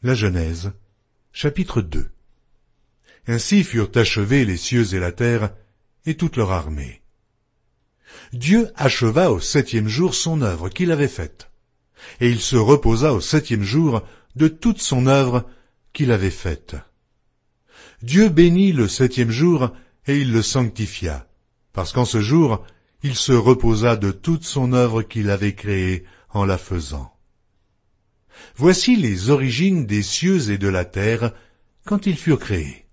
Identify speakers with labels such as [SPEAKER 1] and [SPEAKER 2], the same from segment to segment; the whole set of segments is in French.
[SPEAKER 1] La Genèse, chapitre 2. Ainsi furent achevés les cieux et la terre, et toute leur armée. Dieu acheva au 7e jour son œuvre qu'il avait faite, et il se reposa au 7e jour de toute son œuvre qu'il avait faite. Dieu bénit le 7e jour, et il le sanctifia, parce qu'en ce jour, il se reposa de toute son œuvre qu'il avait créée en la faisant. Voici les origines des cieux et de la terre quand ils furent créés.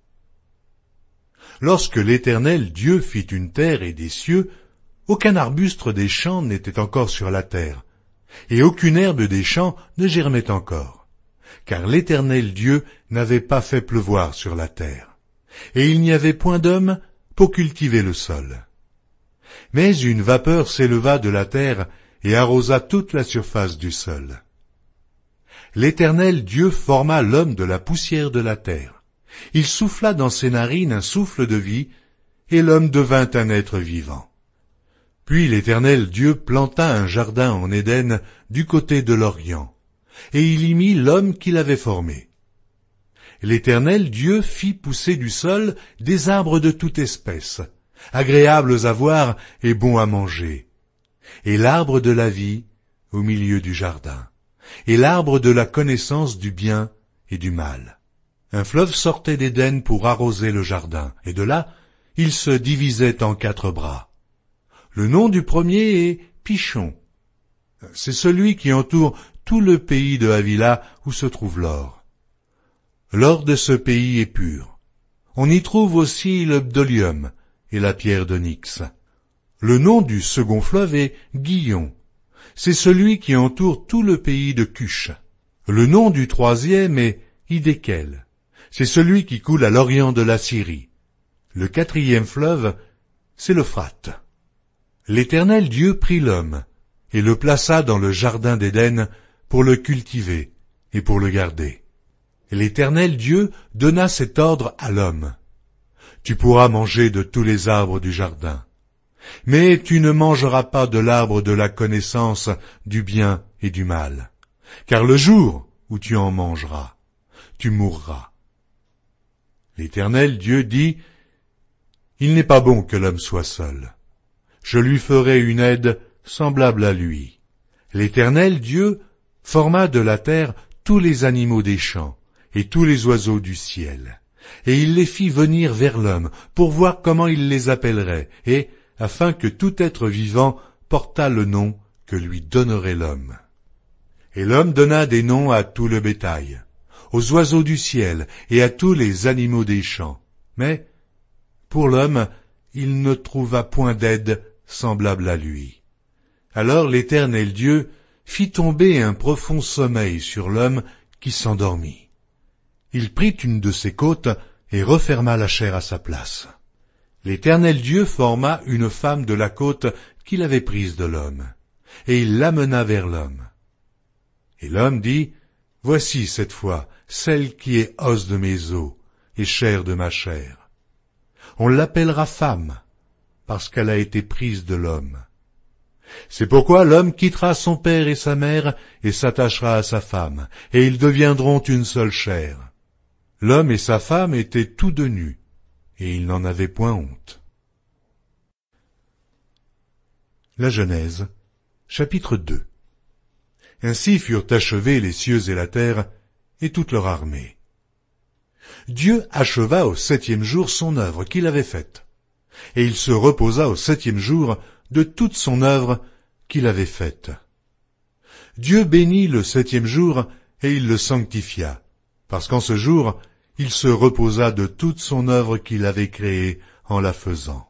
[SPEAKER 1] Lorsque l'Éternel Dieu fit une terre et des cieux, aucun arbuste des champs n'était encore sur la terre, et aucune herbe des champs ne germait encore, car l'Éternel Dieu n'avait pas fait pleuvoir sur la terre, et il n'y avait point d'homme pour cultiver le sol. Mais une vapeur s'éleva de la terre et arrosa toute la surface du sol. L'Éternel Dieu forma l'homme de la poussière de la terre. Il souffla dans ses narines un souffle de vie, et l'homme devint un être vivant. Puis l'Éternel Dieu planta un jardin en Éden du côté de l'Orient, et il y mit l'homme qu'il avait formé. L'Éternel Dieu fit pousser du sol des arbres de toute espèce, agréables à voir et bons à manger, et l'arbre de la vie au milieu du jardin, et l'arbre de la connaissance du bien et du mal. Un fleuve sortait d'Éden pour arroser le jardin, et de là, il se divisait en 4 bras. Le nom du premier est Pishon. C'est celui qui entoure tout le pays de Havila où se trouve l'or. L'or de ce pays est pur. On y trouve aussi le bdolium et la pierre d'onyx. Le nom du second fleuve est Gihon. C'est celui qui entoure tout le pays de Cush. Le nom du troisième est Hidékel. C'est celui qui coule à l'orient de la Syrie. Le 4e fleuve, c'est l'Euphrate. L'Éternel Dieu prit l'homme et le plaça dans le jardin d'Éden pour le cultiver et pour le garder. L'Éternel Dieu donna cet ordre à l'homme. Tu pourras manger de tous les arbres du jardin, mais tu ne mangeras pas de l'arbre de la connaissance du bien et du mal, car le jour où tu en mangeras, tu mourras. L'Éternel Dieu dit, il n'est pas bon que l'homme soit seul. Je lui ferai une aide semblable à lui. L'Éternel Dieu forma de la terre tous les animaux des champs et tous les oiseaux du ciel, et il les fit venir vers l'homme pour voir comment il les appellerait, et afin que tout être vivant portât le nom que lui donnerait l'homme. Et l'homme donna des noms à tout le bétail, aux oiseaux du ciel et à tous les animaux des champs. Mais, pour l'homme, il ne trouva point d'aide semblable à lui. Alors l'Éternel Dieu fit tomber un profond sommeil sur l'homme qui s'endormit. Il prit une de ses côtes et referma la chair à sa place. L'Éternel Dieu forma une femme de la côte qu'il avait prise de l'homme, et il l'amena vers l'homme. Et l'homme dit, voici cette fois celle qui est os de mes os et chair de ma chair. On l'appellera femme, parce qu'elle a été prise de l'homme. C'est pourquoi l'homme quittera son père et sa mère et s'attachera à sa femme, et ils deviendront une seule chair. L'homme et sa femme étaient tous deux nus, et ils n'en avaient point honte. La Genèse, chapitre 2. Ainsi furent achevés les cieux et la terre, et toute leur armée. Dieu acheva au 7e jour son œuvre qu'il avait faite, et il se reposa au 7e jour de toute son œuvre qu'il avait faite. Dieu bénit le 7e jour, et il le sanctifia, parce qu'en ce jour, il se reposa de toute son œuvre qu'il avait créée en la faisant.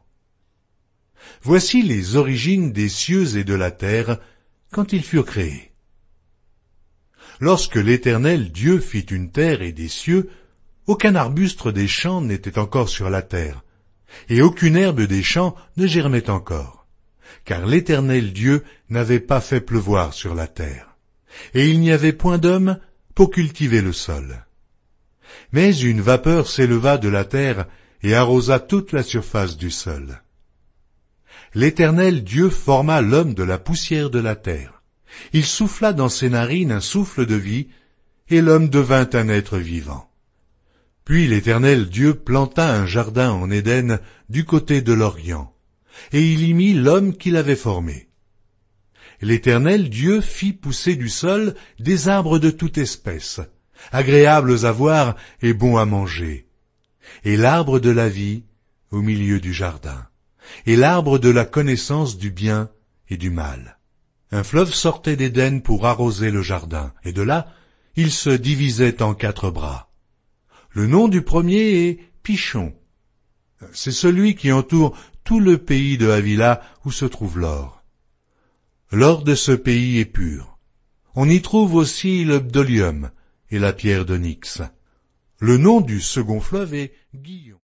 [SPEAKER 1] Voici les origines des cieux et de la terre quand ils furent créés. Lorsque l'Éternel Dieu fit une terre et des cieux, aucun arbuste des champs n'était encore sur la terre, et aucune herbe des champs ne germait encore, car l'Éternel Dieu n'avait pas fait pleuvoir sur la terre, et il n'y avait point d'homme pour cultiver le sol. Mais une vapeur s'éleva de la terre et arrosa toute la surface du sol. L'Éternel Dieu forma l'homme de la poussière de la terre. Il souffla dans ses narines un souffle de vie, et l'homme devint un être vivant. Puis l'Éternel Dieu planta un jardin en Éden du côté de l'Orient, et il y mit l'homme qu'il avait formé. L'Éternel Dieu fit pousser du sol des arbres de toute espèce, agréables à voir et bons à manger, et l'arbre de la vie au milieu du jardin, et l'arbre de la connaissance du bien et du mal. Un fleuve sortait d'Éden pour arroser le jardin, et de là, il se divisait en 4 bras. Le nom du premier est Pishon. C'est celui qui entoure tout le pays de Havila où se trouve l'or. L'or de ce pays est pur. On y trouve aussi le bdolium et la pierre d'onyx. Le nom du second fleuve est Gihon.